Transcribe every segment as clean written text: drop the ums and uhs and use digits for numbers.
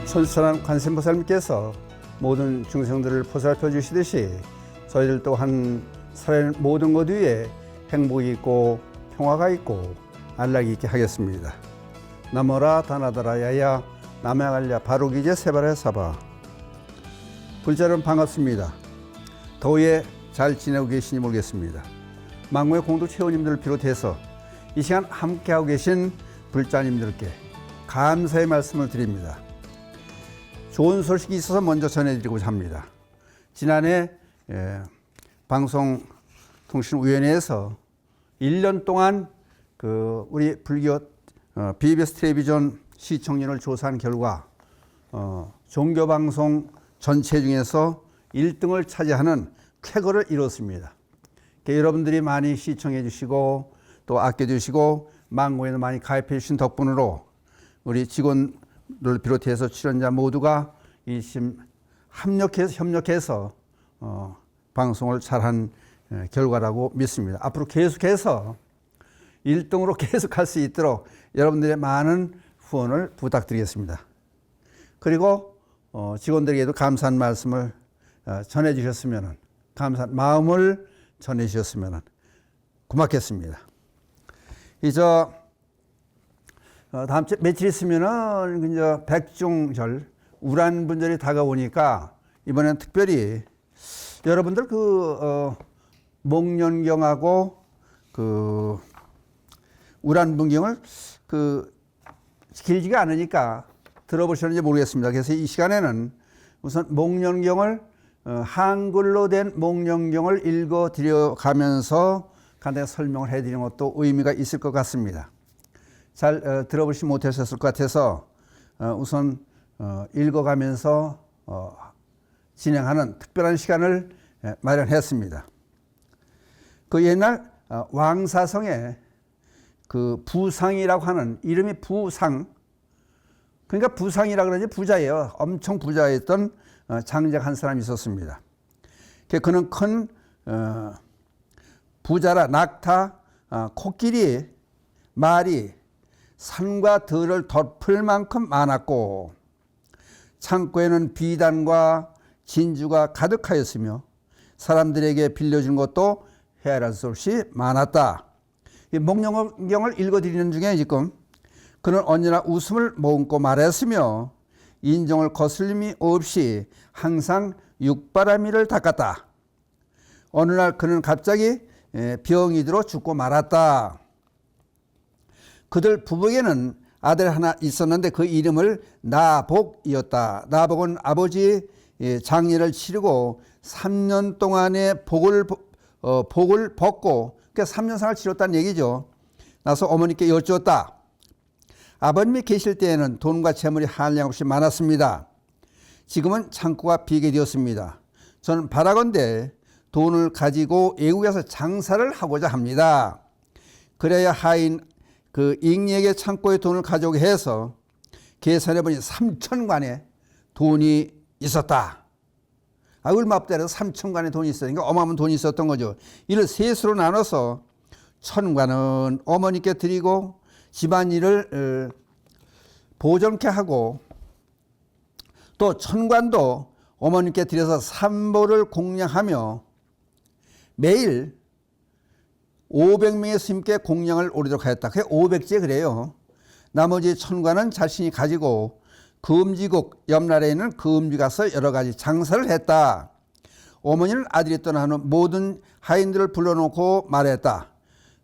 천수천한 관세음보살님께서 모든 중생들을 보살펴 주시듯이 저희들 또한 살아있는 모든 것 위에 행복이 있고 평화가 있고 안락이 있게 하겠습니다. 나모라 다나다라 야야 남양알야 바로기제 세바라 사바. 불자는 반갑습니다. 더위에 잘 지내고 계시니 모르겠습니다. 망고의 공동 체험님들을 비롯해서 이 시간 함께하고 계신 불자님들께 감사의 말씀을 드립니다. 좋은 소식이 있어서 먼저 전해드리고자 합니다. 지난해 방송통신위원회에서 1년 동안 우리 불교 BBS 텔레비전 시청률을 조사한 결과 종교방송 전체 중에서 1등을 차지하는 쾌거를 이뤘습니다. 여러분들이 많이 시청해 주시고 또 아껴 주시고 망고에도 많이 가입해 주신 덕분으로 우리 직원들 비롯해서 출연자 모두가 협력해서 방송을 잘한 결과라고 믿습니다. 앞으로 계속해서 1등으로 계속할 수 있도록 여러분들의 많은 후원을 부탁드리겠습니다. 그리고 직원들에게도 감사한 말씀을 전해 주셨으면, 감사한 마음을 전해 주셨으면 고맙겠습니다. 다음 주 며칠 있으면은 이제 백중절 우란분절이 다가오니까 이번엔 특별히 여러분들 목련경하고 우란분경을 길지가 않으니까 들어보셨는지 모르겠습니다. 그래서 이 시간에는 우선 목련경을 한글로 된 목련경을 읽어 드려가면서 간단히 설명을 해드리는 것도 의미가 있을 것 같습니다. 잘 들어보시지 못하셨을 것 같아서 우선 읽어가면서 진행하는 특별한 시간을 마련했습니다. 옛날 왕사성에 부상이라고 하는, 이름이 부상, 그러니까 부상이라고 그러지 부자예요. 엄청 부자였던 장작 한 사람이 있었습니다. 그는 큰 부자라 낙타, 코끼리, 말이 산과 들을 덮을 만큼 많았고 창고에는 비단과 진주가 가득하였으며 사람들에게 빌려준 것도 헤아릴 수 없이 많았다. 이 목련경을 읽어드리는 중에 지금 그는 언제나 웃음을 머금고 말했으며 인정을 거슬림이 없이 항상 육바라미를 닦았다. 어느 날 그는 갑자기 병이 들어 죽고 말았다. 그들 부부에게는 아들 하나 있었는데 그 이름을 나복이었다. 나복은 아버지 장례를 치르고 3년 동안의 복을 벗고, 그러니까 3년상을 치렀다는 얘기죠. 나서 어머니께 여쭈었다. 아버님이 계실 때에는 돈과 재물이 한량없이 많았습니다. 지금은 창고가 비게 되었습니다. 저는 바라건대 돈을 가지고 외국에서 장사를 하고자 합니다. 그래야 하인 잉리에게 창고에 돈을 가져오게 해서 계산해보니 3천관의 돈이 있었다. 얼마 없더라도 3천관의 돈이 있으니까 어마어마한 돈이 있었던 거죠. 이를 셋으로 나눠서 1,000관은 어머니께 드리고 집안일을 보존케 하고 또 1,000관도 어머니께 드려서 삼보를 공양하며 매일 500명의 스님께 공양을 올리도록 하였다. 그게 500제 그래요. 나머지 1,000관은 자신이 가지고 금지국 옆나라에 있는 금지 가서 여러 가지 장사를 했다. 어머니는 아들이 떠난 후 모든 하인들을 불러놓고 말했다.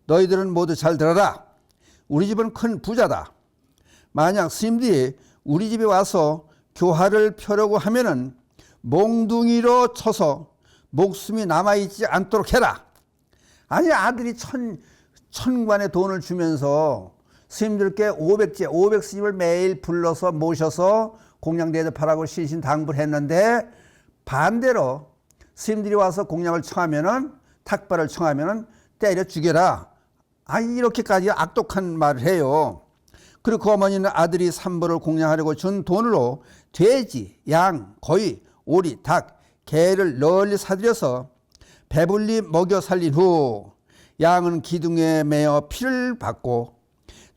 너희들은 모두 잘 들어라. 우리 집은 큰 부자다. 만약 스님들이 우리 집에 와서 교화를 펴려고 하면은 몽둥이로 쳐서 목숨이 남아있지 않도록 해라. 아니, 아들이 1,000관의 돈을 주면서 스님들께 500제, 500스님을 매일 불러서 모셔서 공양 대접하라고 신신당부를 했는데 반대로 스님들이 와서 공양을 청하면은, 탁발을 청하면은 때려 죽여라. 아니, 이렇게까지 악독한 말을 해요. 그리고 그 어머니는 아들이 삼보를 공양하려고 준 돈으로 돼지, 양, 거위, 오리, 닭, 개를 널리 사들여서 배불리 먹여 살린 후 양은 기둥에 매어 피를 받고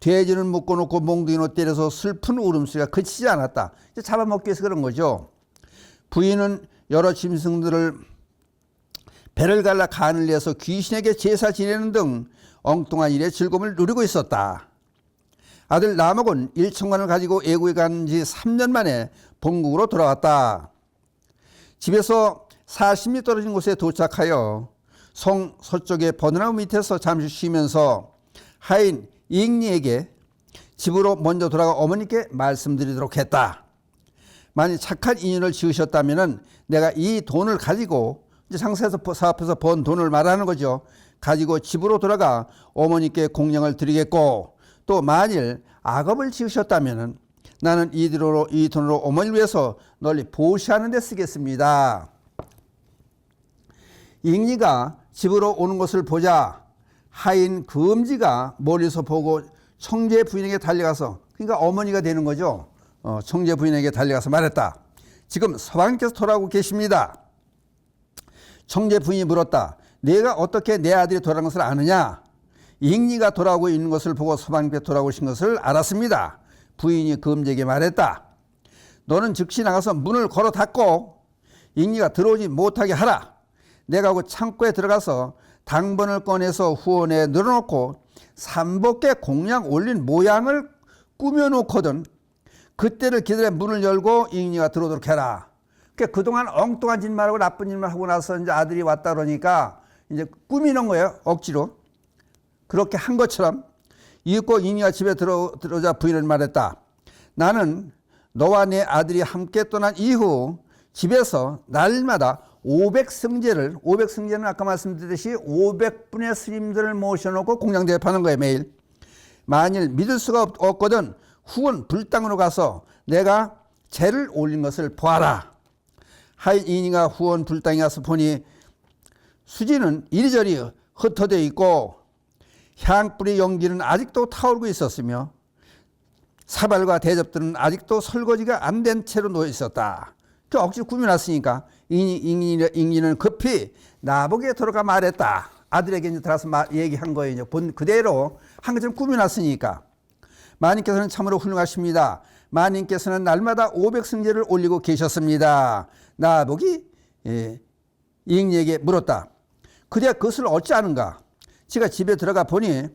돼지는 묶어놓고 몽둥이로 때려서 슬픈 울음소리가 그치지 않았다. 이제 잡아먹기 위해서 그런 거죠. 부인은 여러 짐승들을 배를 갈라 간을 내서 귀신에게 제사 지내는 등 엉뚱한 일에 즐거움을 누리고 있었다. 아들 나목은 일천관을 가지고 애국에 간 지 3년 만에 본국으로 돌아왔다. 집에서 40리 떨어진 곳에 도착하여 성 서쪽의 버드나무 밑에서 잠시 쉬면서 하인 이익리에게 집으로 먼저 돌아가 어머니께 말씀드리도록 했다. 만약 착한 인연을 지으셨다면 내가 이 돈을 가지고 이제 장사해서 사업해서 번 돈을 말하는 거죠. 가지고 집으로 돌아가 어머니께 공양을 드리겠고, 또 만일 악업을 지으셨다면 나는 이 돈으로 어머니를 위해서 널리 보시하는 데 쓰겠습니다. 잉리가 집으로 오는 것을 보자 하인 금지가 멀리서 보고 청제 부인에게 달려가서, 그러니까 어머니가 되는 거죠. 청제 부인에게 달려가서 말했다. 지금 서방님께서 돌아오고 계십니다. 청제 부인이 물었다. 내가 어떻게 내 아들이 돌아온 것을 아느냐? 잉리가 돌아오고 있는 것을 보고 서방님께 돌아오신 것을 알았습니다. 부인이 금제에게 말했다. 너는 즉시 나가서 문을 걸어 닫고 잉리가 들어오지 못하게 하라. 내가 그 창고에 들어가서 당번을 꺼내서 후원에 늘어놓고 삼복에 공양 올린 모양을 꾸며놓거든. 그때를 기다려 문을 열고 잉리가 들어오도록 해라. 그러니까 그동안 엉뚱한 짓만 하고 나쁜 짓만 하고 나서 이제 아들이 왔다 그러니까 이제 꾸미는 거예요. 억지로. 그렇게 한 것처럼. 이윽고 잉리가 집에 들어오자 부인은 말했다. 나는 너와 내 아들이 함께 떠난 이후 집에서 날마다 500승제는 아까 말씀드렸듯이 500분의 스님들을 모셔놓고 공양 대접하는 거예요. 매일. 만일 믿을 수가 없거든 후원 불당으로 가서 내가 제를 올린 것을 보아라. 하인 잉리가 후원 불당에 가서 보니 수지는 이리저리 흩어져 있고 향불의 연기는 아직도 타오르고 있었으며 사발과 대접들은 아직도 설거지가 안 된 채로 놓여 있었다. 그 억지로 꾸며놨으니까 잉리는 급히 나보게 돌아가 말했다. 아들에게 이제 들어가서 얘기한 거예요. 이제 본 그대로 한 것처럼 꾸며놨으니까. 마님께서는 참으로 훌륭하십니다. 마님께서는 날마다 500승제를 올리고 계셨습니다. 나보기 잉리에게 물었다. 그대가 그것을 어찌 아는가? 제가 집에 들어가 보니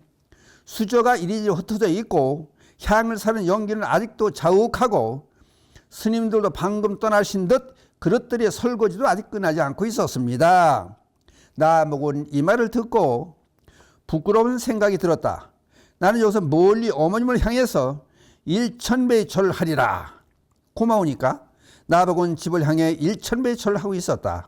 수저가 이리저리 흩어져 있고 향을 사는 연기는 아직도 자욱하고 스님들도 방금 떠나신 듯 그릇들의 설거지도 아직 끝나지 않고 있었습니다. 나목은 이 말을 듣고 부끄러운 생각이 들었다. 나는 여기서 멀리 어머님을 향해서 1000배의 절을 하리라. 고마우니까 나복은 집을 향해 1000배의 절을 하고 있었다.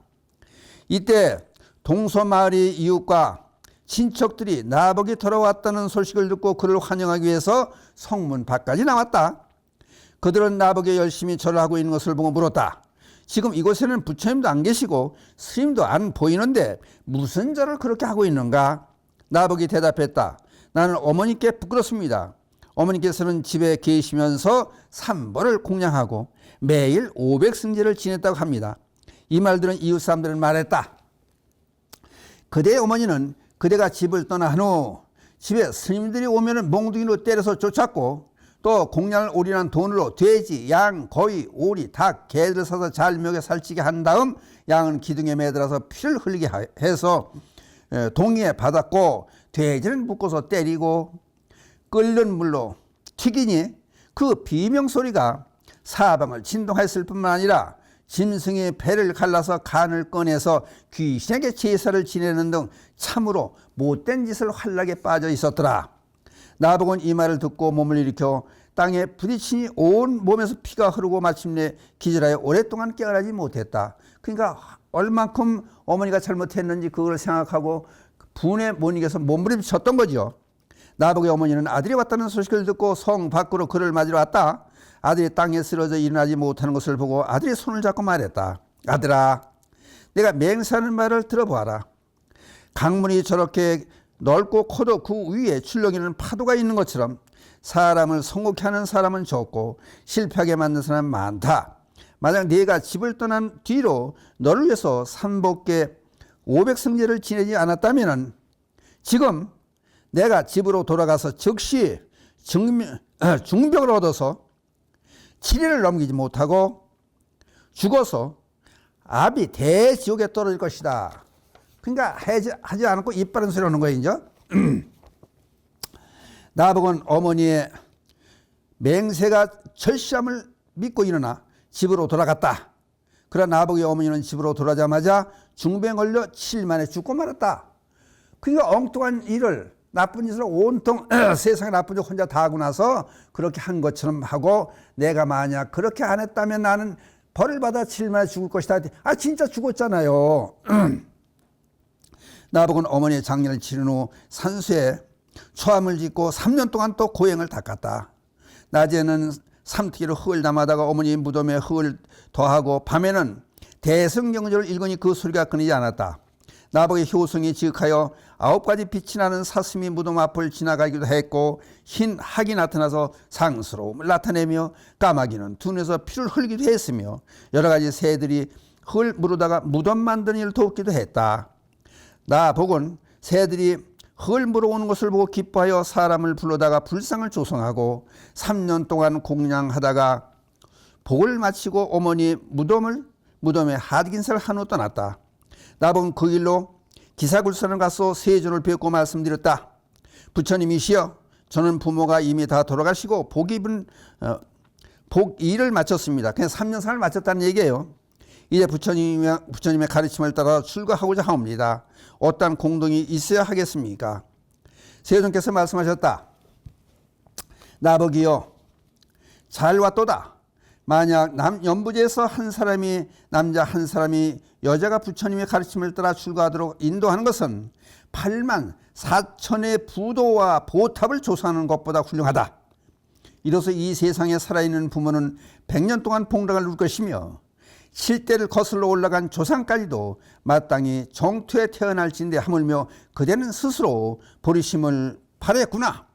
이때 동서마을의 이웃과 친척들이 나복이 돌아왔다는 소식을 듣고 그를 환영하기 위해서 성문 밖까지 나왔다. 그들은 나복이 열심히 절을 하고 있는 것을 보고 물었다. 지금 이곳에는 부처님도 안 계시고 스님도 안 보이는데 무슨 절을 그렇게 하고 있는가? 나복이 대답했다. 나는 어머니께 부끄럽습니다. 어머니께서는 집에 계시면서 삼보를 공양하고 매일 500승제를 지냈다고 합니다. 이 말들은 이웃 사람들은 말했다. 그대의 어머니는 그대가 집을 떠난 후 집에 스님들이 오면 몽둥이로 때려서 쫓았고 또 공양을 올인한 돈으로 돼지, 양, 거위, 오리, 닭, 개를 사서 잘 먹여 살찌게 한 다음 양은 기둥에 매달아서 피를 흘리게 해서 동의에 받았고 돼지는 묶어서 때리고 끓는 물로 튀기니 그 비명소리가 사방을 진동했을 뿐만 아니라 짐승의 배를 갈라서 간을 꺼내서 귀신에게 제사를 지내는 등 참으로 못된 짓을 활락에 빠져 있었더라. 나복은 이 말을 듣고 몸을 일으켜 땅에 부딪히니 온 몸에서 피가 흐르고 마침내 기절하여 오랫동안 깨어나지 못했다. 그러니까 얼만큼 어머니가 잘못했는지 그걸 생각하고 분에 못 이겨서 몸부림쳤던 거죠. 나복의 어머니는 아들이 왔다는 소식을 듣고 성 밖으로 그를 맞으러 왔다. 아들이 땅에 쓰러져 일어나지 못하는 것을 보고 아들이 손을 잡고 말했다. 아들아, 내가 맹세하는 말을 들어보아라. 강물이 저렇게 넓고 커도 그 위에 출렁이는 파도가 있는 것처럼 사람을 성공케 하는 사람은 적고 실패하게 만드는 사람은 많다. 만약 네가 집을 떠난 뒤로 너를 위해서 삼복계 500승제를 지내지 않았다면 지금 내가 집으로 돌아가서 즉시 중병을 얻어서 7일을 넘기지 못하고 죽어서 아비 대지옥에 떨어질 것이다. 그러니까 하지 않고 입 바른 소리 하는 거예요. 이제. 나복은 어머니의 맹세가 절실함을 믿고 일어나 집으로 돌아갔다. 그러나 나복의 어머니는 집으로 돌아가자마자 중병에 걸려 7일 만에 죽고 말았다. 그러니까 엉뚱한 일을, 나쁜 짓을 온통 세상에 나쁜 짓 혼자 다 하고 나서 그렇게 한 것처럼 하고, 내가 만약 그렇게 안 했다면 나는 벌을 받아 7일 만에 죽을 것이다. 아, 진짜 죽었잖아요. 나복은 어머니의 장례를 치른 후 산수에 초함을 짓고 3년 동안 또 고행을 닦았다. 낮에는 삼티기로 흙을 담아다가 어머니 무덤에 흙을 더하고, 밤에는 대성경전을 읽으니 그 소리가 끊이지 않았다. 나복의 효성이 지극하여 9가지 빛이 나는 사슴이 무덤 앞을 지나가기도 했고, 흰 학이 나타나서 상스러움을 나타내며, 까마귀는 두 눈에서 피를 흘기도 했으며, 여러 가지 새들이 흙을 무르다가 무덤 만드는 일을 돕기도 했다. 나복은 새들이 흙을 물어오는 것을 보고 기뻐하여 사람을 불러다가 불상을 조성하고 3년 동안 공양하다가 복을 마치고 어머니 무덤에 하드긴살을 한 후 떠났다. 나복은 그 길로 기사굴선을 가서 세존을 뵙고 말씀드렸다. 부처님이시여, 저는 부모가 이미 다 돌아가시고 복 일을 마쳤습니다. 그냥 3년상을 마쳤다는 얘기예요. 이제 부처님의 가르침을 따라 출가하고자 하옵니다. 어떠한 공동이 있어야 하겠습니까? 세존께서 말씀하셨다. 나복이여, 잘 왔도다. 만약 연부지에서 한 사람이 남자 한 사람이 여자가 부처님의 가르침을 따라 출가하도록 인도하는 것은 8만 4천의 부도와 보탑을 조사하는 것보다 훌륭하다. 이로써 이 세상에 살아있는 부모는 100년 동안 복락을 누릴 것이며 7대를 거슬러 올라간 조상까지도 마땅히 정투에 태어날진데 하물며 그대는 스스로 버리심을 바랬구나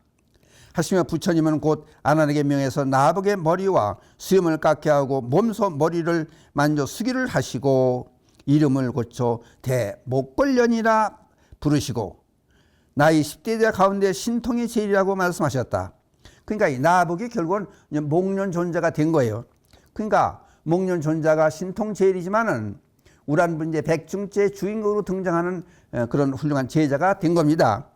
하시며, 부처님은 곧 아난에게 명해서 나복의 머리와 수염을 깎게 하고 몸소 머리를 만져 수기를 하시고 이름을 고쳐 대목걸련이라 부르시고 나이 10대 가운데 신통이 제일이라고 말씀하셨다. 그러니까 이 나복이 결국은 목련존자가 된 거예요. 그러니까 목련존자가 신통제일이지만은 우란분제 백중제 주인공으로 등장하는 그런 훌륭한 제자가 된 겁니다.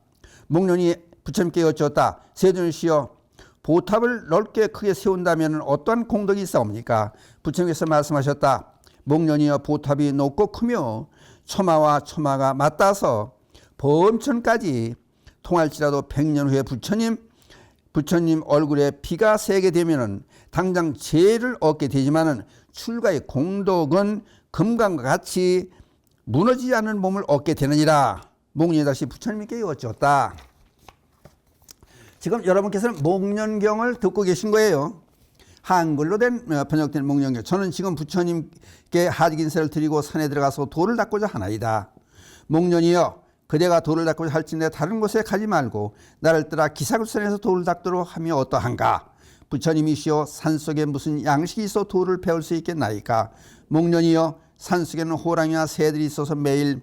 목련이 부처님께 여쭈었다. 세존이시여, 보탑을 넓게 크게 세운다면 어떠한 공덕이 있사옵니까? 부처님께서 말씀하셨다. 목련이여, 보탑이 높고 크며 처마와 처마가 맞닿아서 범천까지 통할지라도 100년 후에 부처님 얼굴에 피가 새게 되면은 당장 죄를 얻게 되지만은 출가의 공덕은 금강과 같이 무너지지 않는 몸을 얻게 되느니라. 목련이 다시 부처님께 여쭈었다. 지금 여러분께서는 목련경을 듣고 계신 거예요. 한글로 번역된 목련경. 저는 지금 부처님께 하드긴세를 드리고 산에 들어가서 돌을 닦고자 하나이다. 목련이여, 그대가 돌을 닦고자 할진대 다른 곳에 가지 말고 나를 따라 기사굴선에서 돌을 닦도록 하면 어떠한가? 부처님이시여, 산속에 무슨 양식이 있어 돌을 배울 수 있겠나이까? 목련이여, 산속에는 호랑이와 새들이 있어서 매일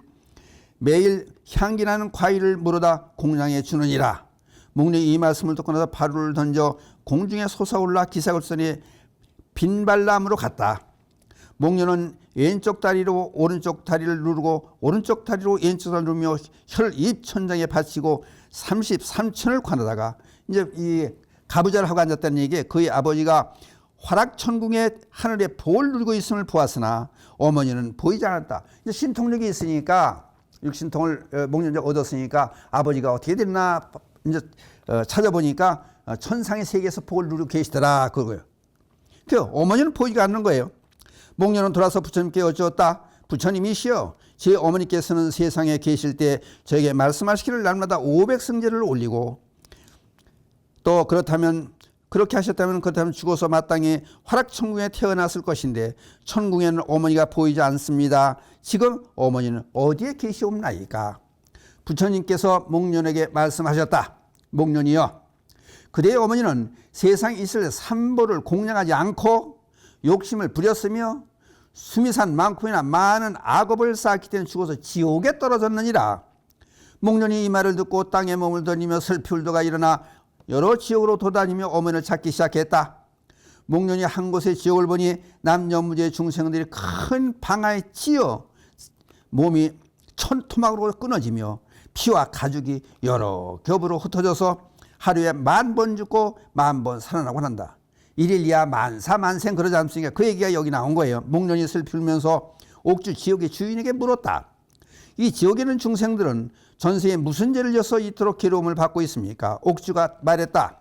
향기나는 과일을 물어다 공양해 주느니라. 목련이 이 말씀을 듣고 나서 바루를 던져 공중에 솟아올라 기사굴선에 빈발람으로 갔다. 목련은 왼쪽 다리로 오른쪽 다리를 누르고 오른쪽 다리로 왼쪽 다리를 누르며 혀를 입 천장에 받치고 33천을 관하다가 이제 이 가부좌를 하고 앉았다는 얘기에 그의 아버지가 화락천궁의 하늘에 복을 누리고 있음을 보았으나 어머니는 보이지 않았다. 이제 신통력이 있으니까 육신통을 목련자가 얻었으니까 아버지가 어떻게 됐나 이제 찾아보니까 천상의 세계에서 복을 누리고 계시더라 그거예요. 그 어머니는 보이지가 않는 거예요. 목련은 돌아서 부처님께 여쭈었다. 부처님이시여, 제 어머니께서는 세상에 계실 때 저에게 말씀하시기를 날마다 500승제를 올리고 또 그렇게 하셨다면 죽어서 마땅히 화락천궁에 태어났을 것인데 천궁에는 어머니가 보이지 않습니다. 지금 어머니는 어디에 계시옵나이까? 부처님께서 목련에게 말씀하셨다. 목련이여, 그대의 어머니는 세상에 있을 삼보를 공양하지 않고 욕심을 부렸으며 수미산 만큼이나 많은 악업을 쌓기 때문에 죽어서 지옥에 떨어졌느니라. 목련이 이 말을 듣고 땅에 몸을 던지며 슬피 울다가 일어나 여러 지역으로 돌아다니며 어머니를 찾기 시작했다. 목련이 한 곳의 지역을 보니 남녀무제 중생들이 큰 방아에 찧어 몸이 천토막으로 끊어지며 피와 가죽이 여러 겹으로 흩어져서 하루에 10,000번 죽고 10,000번 살아나곤 한다. 일일이야 만사만생 그러지 않습니까? 그 얘기가 여기 나온 거예요. 목련이 슬피 울면서 옥주 지역의 주인에게 물었다. 이 지역에는 중생들은 전생에 무슨 죄를 져서 이토록 괴로움을 받고 있습니까? 옥주가 말했다.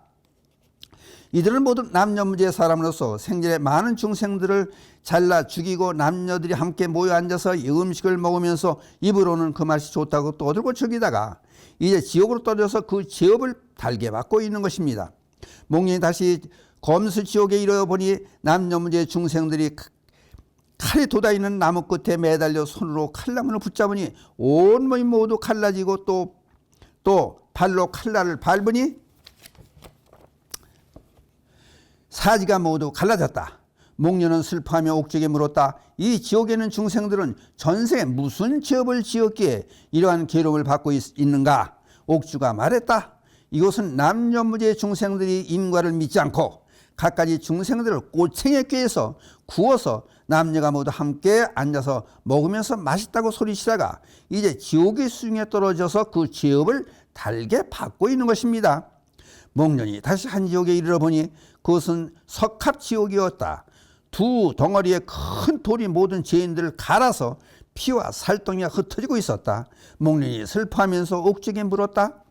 이들은 모두 남녀무지의 사람으로서 생전에 많은 중생들을 잘라 죽이고 남녀들이 함께 모여 앉아서 이 음식을 먹으면서 입으로는 그 맛이 좋다고 떠들고 즐기다가 이제 지옥으로 떨어져서 그 죄업을 달게 받고 있는 것입니다. 목련이 다시 검수 지옥에 이르러보니 남녀무지의 중생들이 칼이 돋아있는 나무 끝에 매달려 손으로 칼나무를 붙잡으니 온몸이 모두 갈라지고 또 발로 칼날을 밟으니 사지가 모두 갈라졌다. 목련은 슬퍼하며 옥주에게 물었다. 이 지옥에는 중생들은 전생에 무슨 죄업을 지었기에 이러한 괴로움을 받고 있는가? 옥주가 말했다. 이곳은 남녀무지의 중생들이 인과를 믿지 않고 갖가지 중생들을 꼬챙이에 꿰서 구워서 남녀가 모두 함께 앉아서 먹으면서 맛있다고 소리치다가 이제 지옥의 수중에 떨어져서 그 죄업을 달게 받고 있는 것입니다. 목련이 다시 한 지옥에 이르러보니 그것은 석합지옥이었다. 두 덩어리의 큰 돌이 모든 죄인들을 갈아서 피와 살덩이가 흩어지고 있었다. 목련이 슬퍼하면서 옥주에게 물었다.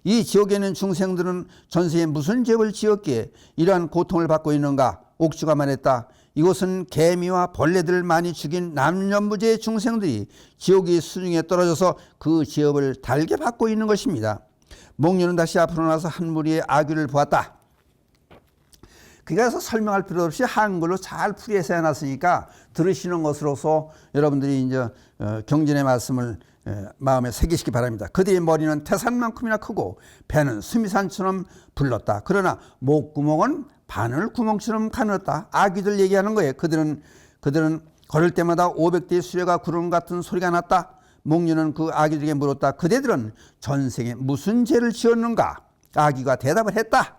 이 지옥에는 중생들은 전생에 무슨 죄를 지었기에 이러한 고통을 받고 있는가? 옥주가 말했다. 이곳은 개미와 벌레들을 많이 죽인 남녀무지의 중생들이 지옥의 수중에 떨어져서 그 죄업을 달게 받고 있는 것입니다. 목련은 다시 앞으로 나서 한 무리의 아귀를 보았다. 그래서 설명할 필요 없이 한글로 잘 풀이해서 해놨으니까 들으시는 것으로서 여러분들이 이제 경전의 말씀을 마음에 새기시기 바랍니다. 그들의 머리는 태산만큼이나 크고 배는 수미산처럼 불렀다. 그러나 목구멍은 바늘 구멍처럼 가늘었다. 아귀들 얘기하는 거예요. 그들은 걸을 때마다 500대의 수레가 구름 같은 소리가 났다. 목련은 그 아귀들에게 물었다. 그대들은 전생에 무슨 죄를 지었는가? 아귀가 대답을 했다.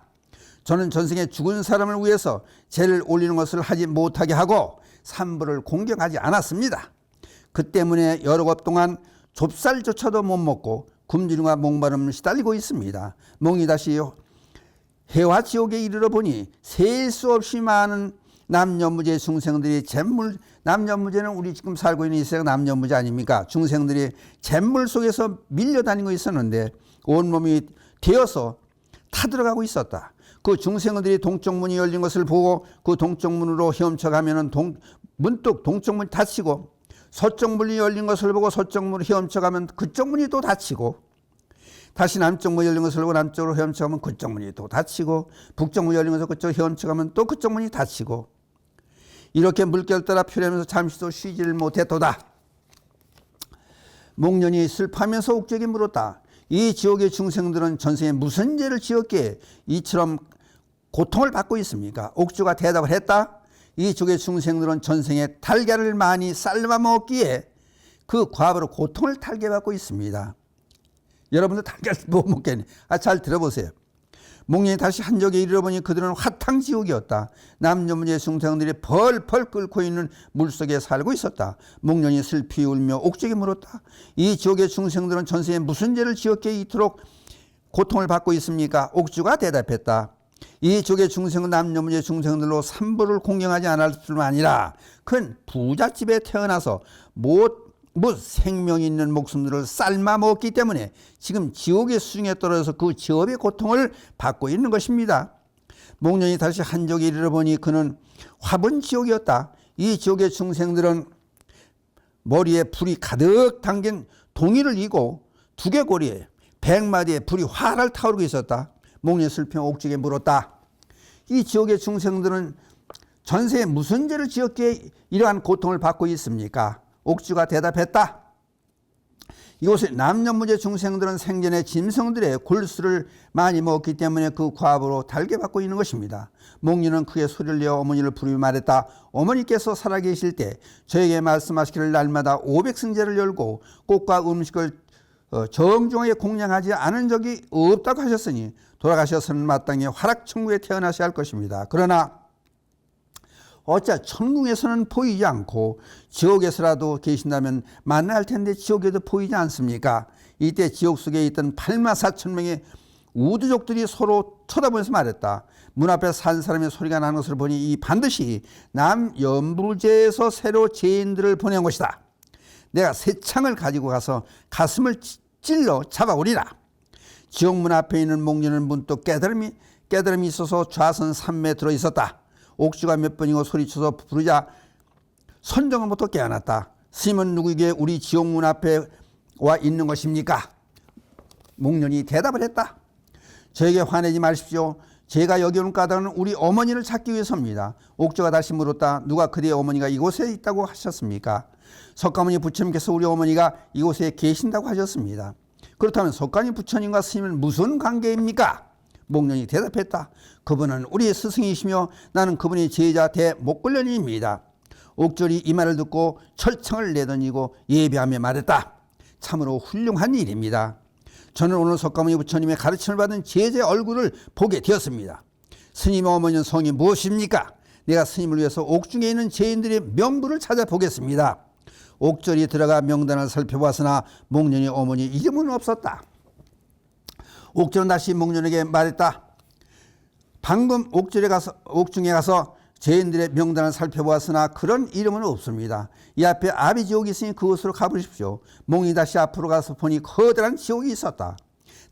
저는 전생에 죽은 사람을 위해서 죄를 올리는 것을 하지 못하게 하고 산부를 공경하지 않았습니다. 그 때문에 여러 것 동안 좁쌀조차도 못 먹고 굶주림과 목마름을 시달리고 있습니다. 목련이 다시 해와 지옥에 이르러 보니 셀 수 없이 많은 남녀무지의 중생들이 남녀무지는 우리 지금 살고 있는 이 세상 남녀무지 아닙니까? 중생들이 잿물 속에서 밀려다니고 있었는데 온몸이 되어서 타들어가고 있었다. 그 중생들이 동쪽문이 열린 것을 보고 그 동쪽문으로 헤엄쳐가면 문득 동쪽문이 닫히고 서쪽문이 열린 것을 보고 서쪽문으로 헤엄쳐가면 그쪽 문이 또 닫히고 다시 남쪽문이 열린 것을 보고 남쪽으로 헤엄쳐가면 그쪽 문이 또 닫히고 북쪽문이 열린 것을 그쪽 헤엄쳐가면 또 그쪽 문이 닫히고 이렇게 물결 따라 표류하면서 잠시도 쉬지를 못했도다. 목련이 슬퍼하면서 옥주에게 물었다. 이 지옥의 중생들은 전생에 무슨 죄를 지었기에 이처럼 고통을 받고 있습니까? 옥주가 대답을 했다. 이 지옥의 중생들은 전생에 달걀을 많이 삶아 먹기에 그 과부로 고통을 달게 받고 있습니다. 여러분들 달걀 못 먹겠니? 잘 들어보세요. 목련이 다시 한 적에 이르러보니 그들은 화탕지옥이었다. 남녀무지의 중생들이 펄펄 끓고 있는 물속에 살고 있었다. 목련이 슬피 울며 옥주에게 물었다. 이 지옥의 중생들은 전생에 무슨 죄를 지었기에 이토록 고통을 받고 있습니까? 옥주가 대답했다. 이 지옥의 중생은 남녀무지의 중생들로 산부를 공경하지 않을 뿐만 아니라 큰 부잣집에 태어나서 생명이 있는 목숨들을 삶아 먹기 때문에 지금 지옥의 수중에 떨어져서 그 죄업의 고통을 받고 있는 것입니다. 목련이 다시 한 적에 이르러보니 그는 화분 지옥이었다. 이 지옥의 중생들은 머리에 불이 가득 담긴 동이를 이고 두개골이에 100마디의 불이 활활 타오르고 있었다. 목련이 슬피며 옥주에게 물었다. 이 지옥의 중생들은 전생에 무슨 죄를 지었기에 이러한 고통을 받고 있습니까? 옥주가 대답했다. 이곳에 남녀무지의 중생들은 생전에 짐승들의 골수를 많이 먹었기 때문에 그 과부로 달게 받고 있는 것입니다. 목련은 크게 소리를 내어 어머니를 부르며 말했다. 어머니께서 살아계실 때 저에게 말씀하시기를 날마다 500승제를 열고 꽃과 음식을 정중하게 공양하지 않은 적이 없다고 하셨으니 돌아가셔서는 마땅히 화락천국에 태어나셔야 할 것입니다. 그러나 어찌 천국에서는 보이지 않고 지옥에서라도 계신다면 만나야 할 텐데 지옥에도 보이지 않습니까? 이때 지옥 속에 있던 8만 4천 명의 우두족들이 서로 쳐다보면서 말했다. 문 앞에 산 사람의 소리가 나는 것을 보니 이 반드시 남연부제에서 새로 죄인들을 보낸 것이다. 내가 새 창을 가지고 가서 가슴을 찔러 잡아오리라. 지옥문 앞에 있는 목련은 문득 깨달음이 있어서 좌선 3매 들어 있었다. 옥주가 몇 번이고 소리쳐서 부르자 선정을부터 깨어났다. 스님은 누구에게 우리 지옥문 앞에 와 있는 것입니까? 목련이 대답을 했다. 저에게 화내지 마십시오. 제가 여기 오는 까닭은 우리 어머니를 찾기 위해서입니다. 옥주가 다시 물었다. 누가 그대의 어머니가 이곳에 있다고 하셨습니까? 석가모니 부처님께서 우리 어머니가 이곳에 계신다고 하셨습니다. 그렇다면 석가모니 부처님과 스님은 무슨 관계입니까? 목련이 대답했다. 그분은 우리의 스승이시며 나는 그분의 제자 대목걸련입니다. 옥졸이 이 말을 듣고 철창을 내던지고 예배하며 말했다. 참으로 훌륭한 일입니다. 저는 오늘 석가모니 부처님의 가르침을 받은 제자의 얼굴을 보게 되었습니다. 스님의 어머니는 성이 무엇입니까? 내가 스님을 위해서 옥중에 있는 죄인들의 명부를 찾아보겠습니다. 옥졸이 들어가 명단을 살펴보았으나 목련의 어머니 이름은 없었다. 옥졸은 다시 목련에게 말했다. 방금 옥중에 가서 죄인들의 명단을 살펴보았으나 그런 이름은 없습니다. 이 앞에 아비지옥이 있으니 그곳으로 가보십시오. 목련이 다시 앞으로 가서 보니 커다란 지옥이 있었다.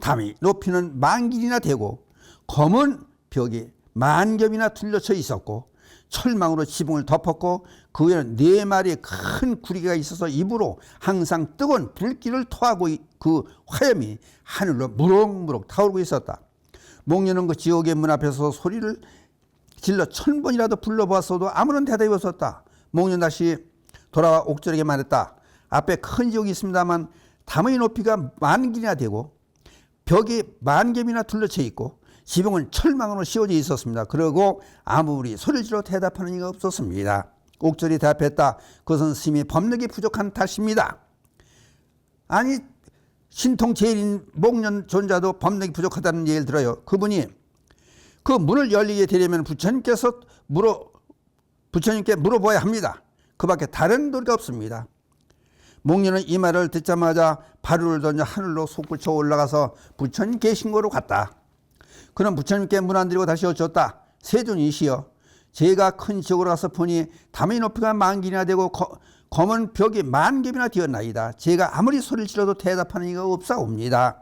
담이 높이는 10,000길이나 되고 검은 벽이 10,000겹이나 둘러쳐 있었고 철망으로 지붕을 덮었고 그 위에는 4마리의 큰 구리가 있어서 입으로 항상 뜨거운 불길을 토하고 그 화염이 하늘로 무럭무럭 타오르고 있었다. 목련은 그 지옥의 문 앞에서 소리를 질러 1000번이라도 불러보았어도 아무런 대답이 없었다. 목련 다시 돌아와 옥졸에게 말했다. 앞에 큰 지옥이 있습니다만 담의 높이가 10,000길이나 되고 벽이 10,000겹이나 둘러쳐 있고 지붕은 철망으로 씌워져 있었습니다. 그리고 아무리 소리를 질러 대답하는 이가 없었습니다. 옥졸이 대답했다. 그것은 스님이 법력이 부족한 탓입니다. 아니 신통 제일인 목련 존자도 법력이 부족하다는 얘기를 들어요. 그분이 그 문을 열리게 되려면 부처님께 물어봐야 합니다. 그 밖에 다른 도리가 없습니다. 목련은 이 말을 듣자마자 발을 던져 하늘로 솟구쳐 올라가서 부처님 계신 곳으로 갔다. 그는 부처님께 문 안 들고 다시 여쭈었다. 세존이시여, 제가 큰 지옥으로 가서 보니 담의 높이가 10,000길이나 되고 검은 벽이 10,000겹이나 되었나이다. 제가 아무리 소리를 질러도 대답하는 이가 없사옵니다.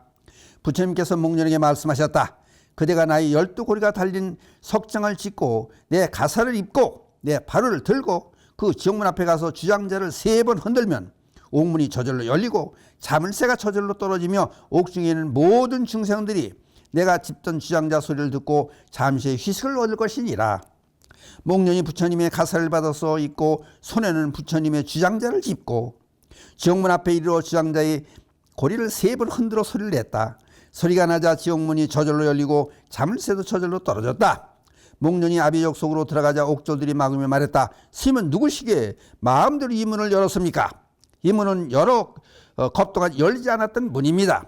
부처님께서 목련에게 말씀하셨다. 그대가 나의 12고리가 달린 석장을 짚고 내 가사를 입고 내 발을 들고 그 지옥문 앞에 가서 주장자를 3번 흔들면 옥문이 저절로 열리고 자물쇠가 저절로 떨어지며 옥중에 있는 모든 중생들이 내가 짚던 주장자 소리를 듣고 잠시의 휴식을 얻을 것이니라. 목련이 부처님의 가사를 받아서 입고 손에는 부처님의 주장자를 짚고 지옥문 앞에 이르러 주장자의 고리를 3번 흔들어 소리를 냈다. 소리가 나자 지옥문이 저절로 열리고 자물쇠도 저절로 떨어졌다. 목련이 아비족 속으로 들어가자 옥졸들이 막으며 말했다. 스님은 누구시기에 마음대로 이 문을 열었습니까? 이 문은 여러 겁 동안 열리지 않았던 문입니다.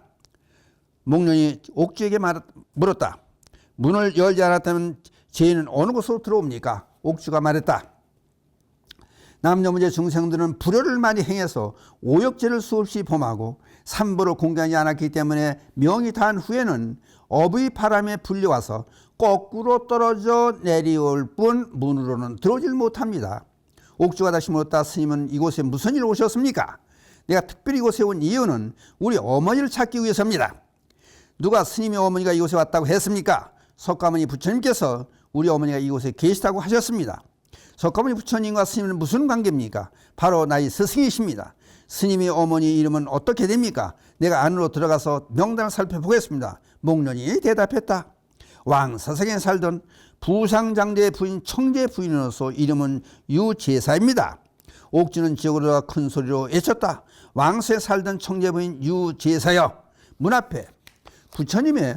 목련이 옥주에게 물었다. 문을 열지 않았다면 죄인은 어느 곳으로 들어옵니까? 옥주가 말했다. 남녀무제 중생들은 불효를 많이 행해서 오욕죄를 수없이 범하고 삼보를 공개하지 않았기 때문에 명이 다한 후에는 업의 바람에 불려와서 거꾸로 떨어져 내려올 뿐 문으로는 들어오질 못합니다. 옥주가 다시 물었다. 스님은 이곳에 무슨 일로 오셨습니까? 내가 특별히 이곳에 온 이유는 우리 어머니를 찾기 위해서입니다. 누가 스님의 어머니가 이곳에 왔다고 했습니까? 석가모니 부처님께서 우리 어머니가 이곳에 계시다고 하셨습니다. 석가모니 부처님과 스님은 무슨 관계입니까? 바로 나의 스승이십니다. 스님의 어머니 이름은 어떻게 됩니까? 내가 안으로 들어가서 명단을 살펴보겠습니다. 목련이 대답했다. 왕사성에 살던 부상장제의 부인 청제의 부인으로서 이름은 유제사입니다. 옥주는 지옥으로 큰 소리로 외쳤다. 왕서에 살던 청제 부인 유제사여, 문 앞에 부처님의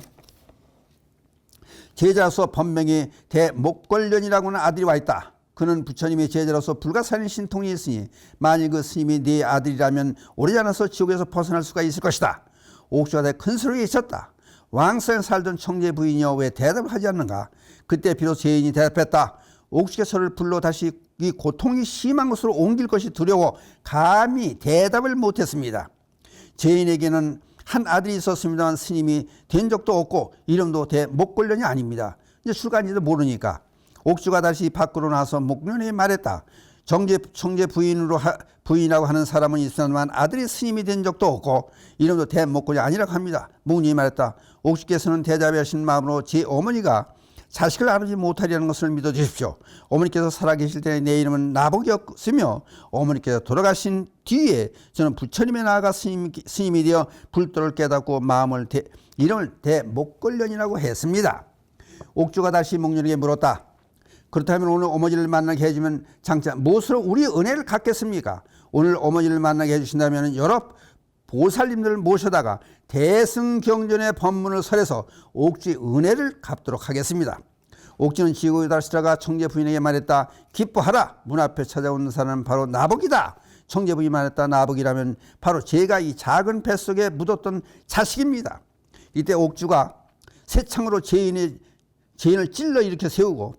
제자로서 법명이 대목걸련이라고 하는 아들이 와 있다. 그는 부처님의 제자로서 불가사의 신통이 있으니 만일 그 스님이 네 아들이라면 오래지 않아서 지옥에서 벗어날 수가 있을 것이다. 옥주가 큰 소리로 외쳤다. 왕성에 살던 청제 부인이여 왜 대답을 하지 않는가? 그때 비로소 죄인이 대답했다. 옥주께서를 불러 다시 이 고통이 심한 곳으로 옮길 것이 두려워 감히 대답을 못했습니다. 죄인에게는 한 아들이 있었습니다만 스님이 된 적도 없고 이름도 목걸련이 아닙니다. 이제 출가한지도 모르니까 옥주가 다시 밖으로 나서 목련에게 말했다. 청제 부인이라고 하는 사람은 있었지만 아들이 스님이 된 적도 없고 이름도 목걸이 아니라고 합니다. 목련이 말했다. 옥주께서는 대답하신 마음으로 제 어머니가 자식을 알지 못하리라는 것을 믿어 주십시오. 어머니께서 살아계실 때 내 이름은 나복이었으며 어머니께서 돌아가신 뒤에 저는 부처님에 나아가 스님이 되어 불도를 깨닫고 이름을 대목걸련이라고 했습니다. 옥주가 다시 목련에게 물었다. 그렇다면 오늘 어머니를 만나게 해주면 장차 무엇으로 우리 은혜를 갚겠습니까? 오늘 어머니를 만나게 해주신다면 여러 보살님들을 모셔다가 대승경전의 법문을 설해서 옥주의 은혜를 갚도록 하겠습니다. 옥주는 지옥에 다시 들어가 청제 부인에게 말했다. 기뻐하라. 문 앞에 찾아오는 사람은 바로 나복이다. 청제 부인이 말했다. 나복이라면 바로 제가 이 작은 뱃속에 묻었던 자식입니다. 이때 옥주가 새창으로 죄인을 찔러 일으켜 세우고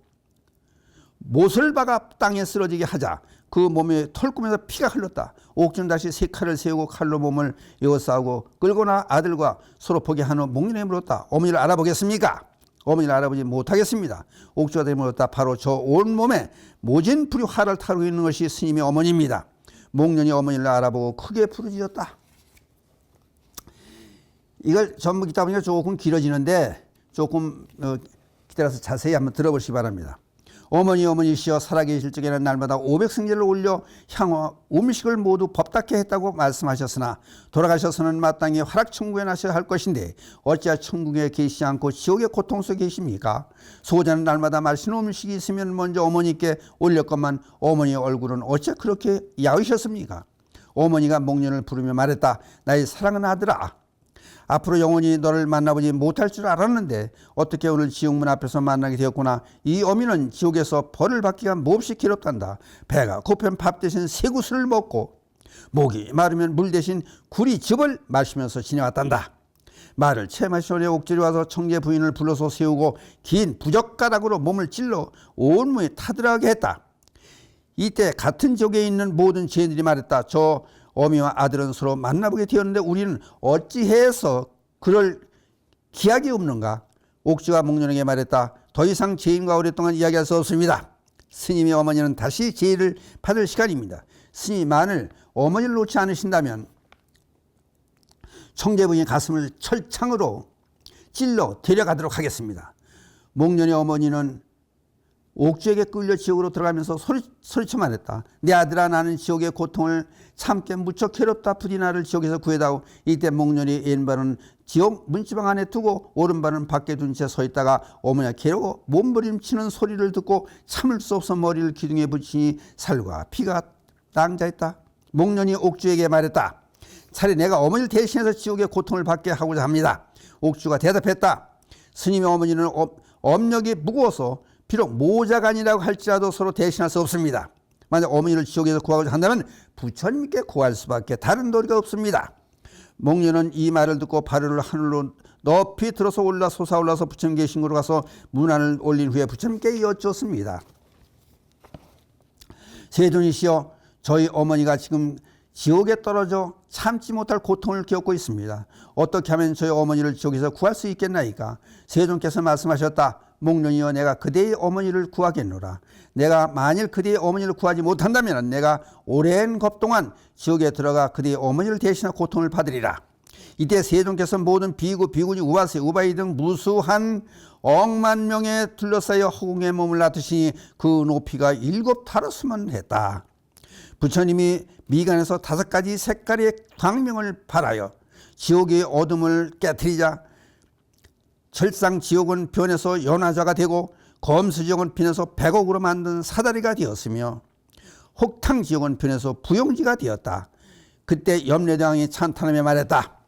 못을 박아 땅에 쓰러지게 하자 그 몸에 털꿈에서 피가 흘렀다. 옥주는 다시 세 칼을 세우고 칼로 몸을 에워싸고 끌고나 아들과 서로 보게 한 후 목련에 물었다. 어머니를 알아보겠습니까? 어머니를 알아보지 못하겠습니다. 옥주가 물었다. 바로 저 온몸에 모진 불이 활을 타고 있는 것이 스님의 어머니입니다. 목련이 어머니를 알아보고 크게 부르짖었다. 이걸 전부 듣다 보니까 조금 길어지는데 조금 기다려서 자세히 한번 들어보시기 바랍니다. 어머니시여 살아계실 적에는 날마다 500승제를 올려 향화 음식을 모두 법답게 했다고 말씀하셨으나 돌아가셔서는 마땅히 화락천국에 나셔야 할 것인데 어찌하여 천국에 계시지 않고 지옥의 고통 속에 계십니까? 소자는 날마다 맛있는 음식이 있으면 먼저 어머니께 올렸건만 어머니의 얼굴은 어찌 그렇게 야위셨습니까? 어머니가 목련을 부르며 말했다. 나의 사랑하는 아들아, 앞으로 영원히 너를 만나보지 못할 줄 알았는데 어떻게 오늘 지옥문 앞에서 만나게 되었구나. 이 어미는 지옥에서 벌을 받기가 몹시 괴롭단다. 배가 고픈 밥 대신 쇠구슬을 먹고 목이 마르면 물 대신 구리즙을 마시면서 지내왔단다. 말을 채 마시오니 옥질이 와서 청제 부인을 불러서 세우고 긴 부적가락으로 몸을 찔러 온몸에 타들어가게 했다. 이때 같은 지옥에 있는 모든 죄인들이 말했다. 저 어미와 아들은 서로 만나보게 되었는데 우리는 어찌해서 그럴 기약이 없는가? 옥주가 목련에게 말했다. 더 이상 죄인과 오랫동안 이야기할 수 없습니다. 스님의 어머니는 다시 죄를 받을 시간입니다. 스님이 만일 어머니를 놓지 않으신다면 청제부인의 가슴을 철창으로 찔러 데려가도록 하겠습니다. 목련의 어머니는 옥주에게 끌려 지옥으로 들어가면서 소리쳐 말했다. 내 아들아, 나는 지옥의 고통을 참게 무척 괴롭다. 부디 나를 지옥에서 구해다오. 이때 목련이 왼발은 지옥 문지방 안에 두고 오른발은 밖에 둔 채 서 있다가 어머니가 괴로워 몸부림치는 소리를 듣고 참을 수 없어 머리를 기둥에 붙이니 살과 피가 낭자했다. 목련이 옥주에게 말했다. 차라리 내가 어머니를 대신해서 지옥의 고통을 받게 하고자 합니다. 옥주가 대답했다. 스님의 어머니는 업력이 무거워서 비록 모자간이라고 할지라도 서로 대신할 수 없습니다. 만약 어머니를 지옥에서 구하고자 한다면 부처님께 구할 수밖에 다른 도리가 없습니다. 목련은 이 말을 듣고 발을 하늘로 높이 들어서 솟아올라서 부처님께 신고로 가서 문안을 올린 후에 부처님께 여쭈었습니다. 세존이시여, 저희 어머니가 지금 지옥에 떨어져 참지 못할 고통을 겪고 있습니다. 어떻게 하면 저희 어머니를 지옥에서 구할 수 있겠나이까? 세존께서 말씀하셨다. 목련이여, 내가 그대의 어머니를 구하겠노라. 내가 만일 그대의 어머니를 구하지 못한다면 내가 오랜 것 동안 지옥에 들어가 그대의 어머니를 대신하여 고통을 받으리라. 이때 세존께서 모든 비구, 비구니, 우바세, 우바이 등 무수한 억만 명에 둘러싸여 허공에 몸을 놔두시니 그 높이가 7타로스만 했다. 부처님이 미간에서 5가지 색깔의 광명을 발하여 지옥의 어둠을 깨트리자 철상 지옥은 변해서 연화자가 되고 검수 지옥은 변해서 백옥으로 만든 사다리가 되었으며 혹탕 지옥은 변해서 부용지가 되었다. 그때 염려대왕이 찬탄하며 말했다.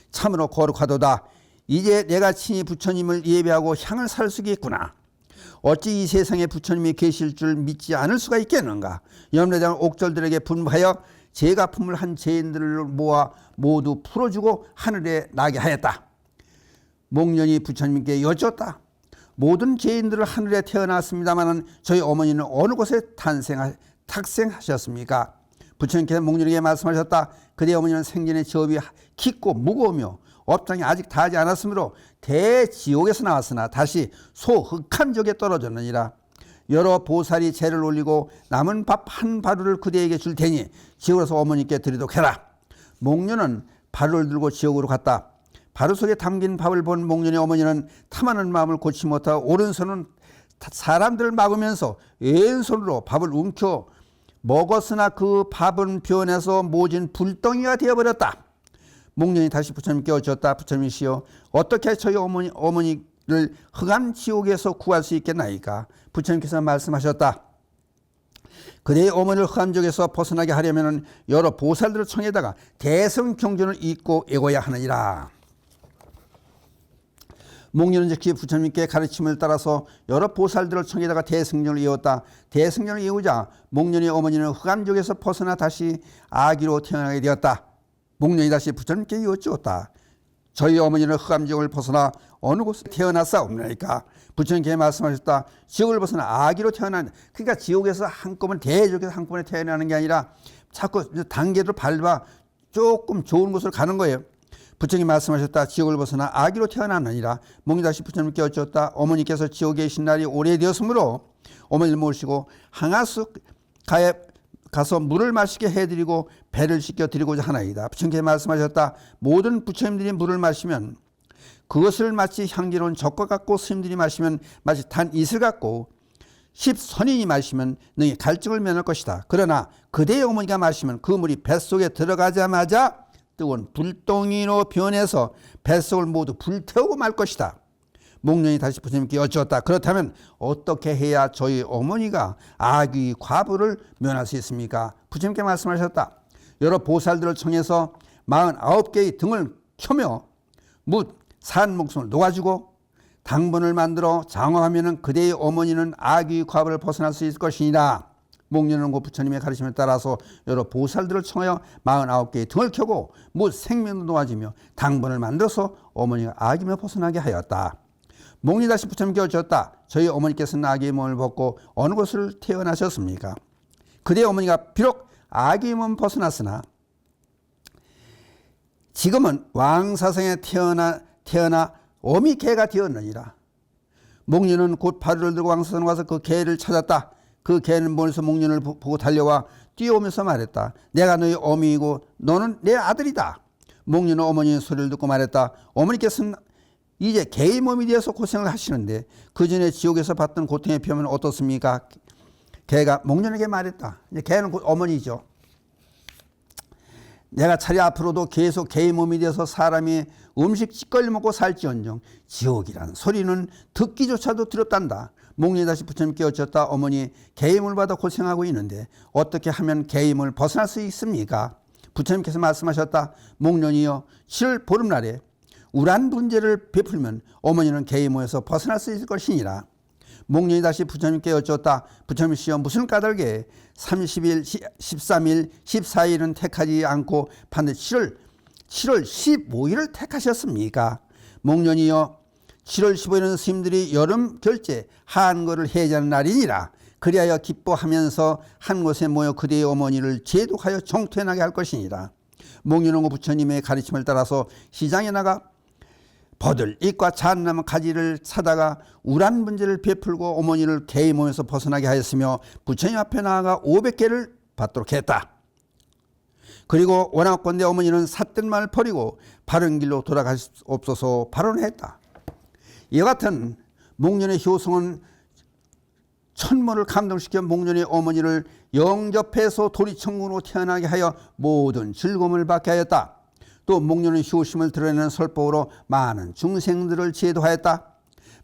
참으로 거룩하도다. 이제 내가 친히 부처님을 예배하고 향을 살 수 있겠구나. 어찌 이 세상에 부처님이 계실 줄 믿지 않을 수가 있겠는가. 염려대왕은 옥졸들에게 분부하여 제가품을 한 죄인들을 모아 모두 풀어주고 하늘에 나게 하였다. 목련이 부처님께 여쭈었다. 모든 죄인들을 하늘에 태어났습니다마는 저희 어머니는 어느 곳에 탁생하셨습니까? 부처님께서 목련에게 말씀하셨다. 그대 어머니는 생전에 저업이 깊고 무거우며 업장이 아직 다하지 않았으므로 대지옥에서 나왔으나 다시 소흑한 적에 떨어졌느니라. 여러 보살이 제를 올리고 남은 밥 한 바루를 그대에게 줄 테니 지옥으로서 어머니께 드리도록 해라. 목련은 바루를 들고 지옥으로 갔다. 바루 속에 담긴 밥을 본 목련의 어머니는 탐하는 마음을 고치지 못하고 오른손은 사람들을 막으면서 왼손으로 밥을 움켜 먹었으나 그 밥은 변해서 모진 불덩이가 되어버렸다. 목련이 다시 부처님께 여쭈었다. 부처님이시여, 어떻게 저희 어머니를 흑암 지옥에서 구할 수 있겠나이까? 부처님께서 말씀하셨다. 그대의 어머니를 흑암 지옥에서 벗어나게 하려면 여러 보살들을 청해다가 대성 경전을 읽고 애고야 하느니라. 목련은 즉시 부처님께 가르침을 따라서 여러 보살들을 청해다가 대승전을 이었다. 대승전을 이우자 목련의 어머니는 흑암 지옥에서 벗어나 다시 아기로 태어나게 되었다. 목련이 다시 부처님께 여쭈었다. 저희 어머니는 흑암 지옥을 벗어나 어느 곳에 태어났사옵나이까? 부처님께 말씀하셨다. 지옥을 벗어나 아기로 태어난, 그러니까 지옥에서 한꺼번에 대지옥에서 한꺼번에 태어나는 게 아니라 자꾸 단계를 밟아 조금 좋은 곳으로 가는 거예요. 부처님이 말씀하셨다. 지옥을 벗어나 아기로 태어났느니라. 목련이 다시 부처님께 여쭈었다. 어머니께서 지옥에 계신 날이 오래되었으므로 어머니를 모시고 항아수 가에 가서 물을 마시게 해드리고 배를 씻겨드리고자 하나이다. 부처님께서 말씀하셨다. 모든 부처님들이 물을 마시면 그것을 마치 향기로운 젖과 같고 스님들이 마시면 마치 단 이슬 같고 십선인이 마시면 능히 갈증을 면할 것이다. 그러나 그대의 어머니가 마시면 그 물이 뱃속에 들어가자마자 뜨거운 불덩이로 변해서 뱃속을 모두 불태우고 말 것이다. 목련이 다시 부처님께 여쭈었다. 그렇다면 어떻게 해야 저희 어머니가 아귀 과부를 면할 수 있습니까? 부처님께 말씀하셨다. 여러 보살들을 청해서 49개의 등을 켜며 묻 산 목숨을 놓아주고 당분을 만들어 장화하면 그대의 어머니는 아귀 과부를 벗어날 수 있을 것이니라. 목련은 그 부처님의 가르침에 따라서 여러 보살들을 청하여 49개의 등을 켜고 묻 생명을 놓아주며 당분을 만들어서 어머니가 아귀며 벗어나게 하였다. 목련이 다시 부처님께 여쭈었다. 저희 어머니께서는 아기의 몸을 벗고 어느 곳을 태어나셨습니까? 그대의 어머니가 비록 아기의 몸을 벗어났으나 지금은 왕사성에 태어나 어미 개가 되었느니라. 목련은 곧 바루를 들고 왕사성에 가서 그 개를 찾았다. 그 개는 멀리서 목련을 보고 달려와 뛰어오면서 말했다. 내가 너의 어미이고 너는 내 아들이다. 목련은 어머니의 소리를 듣고 말했다. 어머니께서는 이제 개의 몸이 되어서 고생을 하시는데 그 전에 지옥에서 받던 고통의 표현은 어떻습니까? 개가 목련에게 말했다. 이제 개는 곧 어머니죠. 내가 차례 앞으로도 계속 개의 몸이 되어서 사람이 음식 찌꺼리 먹고 살지언정 지옥이란 소리는 듣기조차도 두렵단다. 목련이 다시 부처님께 여쭈었다. 어머니, 개의 몸을 받아 고생하고 있는데 어떻게 하면 개의 몸을 벗어날 수 있습니까? 부처님께서 말씀하셨다. 목련이여, 7월 보름날에 우란 분재를 베풀면 어머니는 개의 몸에서 벗어날 수 있을 것이니라. 목련이 다시 부처님께 여쭈었다. 부처님이시여, 무슨 까닭에 30일, 13일, 14일은 택하지 않고 반드시 7월 15일을 택하셨습니까? 목련이여, 7월 15일은 스님들이 여름 결제 한거를 해제하는 날이니라. 그리하여 기뻐하면서 한 곳에 모여 그대의 어머니를 제독하여 정퇴하게 할 것이니라. 목련은 부처님의 가르침을 따라서 시장에 나가 버들 잎과 잣나무 가지를 사다가 우란 분재를 베풀고 어머니를 개의 몸에서 벗어나게 하였으며 부처님 앞에 나아가 500개를 받도록 했다. 그리고 원하건대 어머니는 삿된 말을 버리고 바른 길로 돌아갈 수 없어서 발언했다. 이와 같은 목련의 효성은 천모를 감동시켜 목련의 어머니를 영접해서 도리천국으로 태어나게 하여 모든 즐거움을 받게 하였다. 또 목련의 효심을 드러내는 설법으로 많은 중생들을 제도하였다.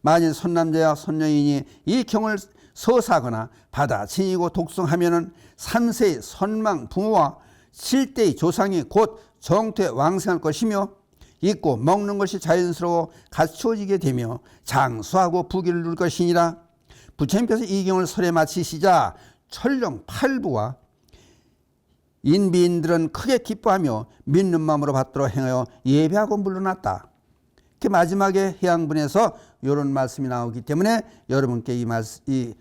만일 선남자야 선여인이 이 경을 서사하거나 받아 지니고 독송하면은 3세의 선망 부모와 7대의 조상이 곧 정퇴 왕생할 것이며 입고 먹는 것이 자연스러워 갖추어지게 되며 장수하고 부귀를 누릴 것이니라. 부처님께서 이 경을 설에 마치시자 천령 8부와 인비인들은 크게 기뻐하며 믿는 마음으로 받도록 행하여 예배하고 물러났다. 이렇게 마지막에 해양분에서 이런 말씀이 나오기 때문에 여러분께 이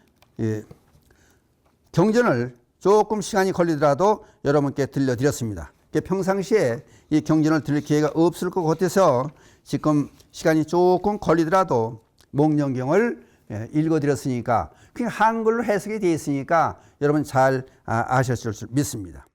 경전을 조금 시간이 걸리더라도 여러분께 들려드렸습니다. 평상시에 이 경전을 들을 기회가 없을 것 같아서 지금 시간이 조금 걸리더라도 목련경을 읽어드렸으니까 그냥 한글로 해석이 되어 있으니까 여러분 잘 아셨을 줄 믿습니다.